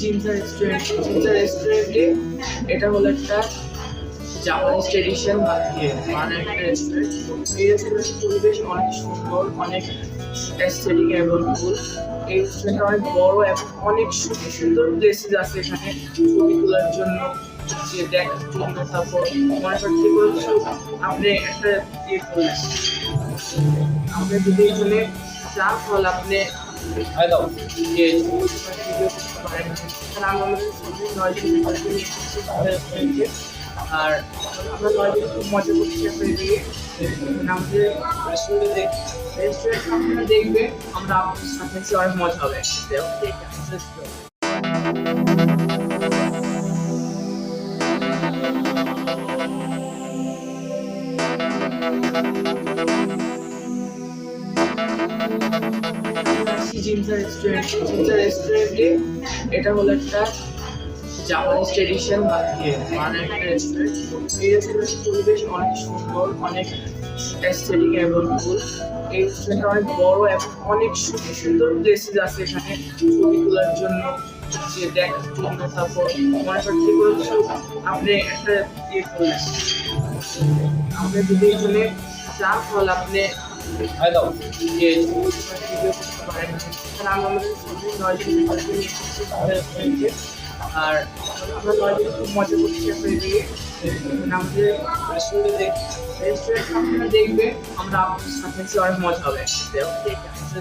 জিনজা রেস্টুরেন্টে এটা হলো একটা জাপানিজ ট্রেডিশন মানে একটা রেস্টুরেন্ট। এই রেস্টুরেন্টের পরিবেশ অনেক সুন্দর, অনেক অ্যাস্থেটিক এবং ফুল। এই রেস্টুরেন্টটা অনেক বড় এবং অনেক সুন্দর সুন্দর প্লেসেস আছে এখানে ছবি তোলার জন্য, যে দেখার জন্য। তারপর মনে করেন যে কোনো কিছু আপনি একটা ইয়ে করলেন, আপনি যদি এখানে চান তাহলে আপনি যে ভিডিও করতে পারেন। এখানে আমরা আমাদের ছবি 9 দিন নিয়ে আর আমরা 9 দিন খুব মজা করছি আপনাদের দিয়ে। আমাদের রেস্টুরেন্ট আপনারা দেখবেন, আমরা আপনাদের সাথে অনেক মজা হবে। ঠিক আছে, জিনজা রেস্টুরেন্টে এটা হলো একটা জাপানিজ ট্রেডিশন মানে একটা রেস্টুরেন্ট। এই রেস্টুরেন্টের পরিবেশ অনেক সুন্দর, অনেক অ্যাস্থেটিক এবং ফুল। এই রেস্টুরেন্টটা অনেক বড় এবং অনেক সুন্দর সুন্দর প্লেসেস আছে এখানে ছবি তোলার জন্য, যে দেখার জন্য। তারপর মনে করেন যে কোনো কিছু আপনি একটা ইয়ে করলেন, আপনি যদি এখানে চান তাহলে আপনি যে ভিডিও করতে পারেন। এখানে আমরা আমাদের ছবি 9 দিন নিয়ে আর আমরা 9 দিন খুব মজা করছি আপনাদের দিয়ে। আমাদের রেস্টুরেন্ট আপনারা দেখবেন, আমরা আপনাদের সাথে অনেক মজা হবে। ঠিক আছে।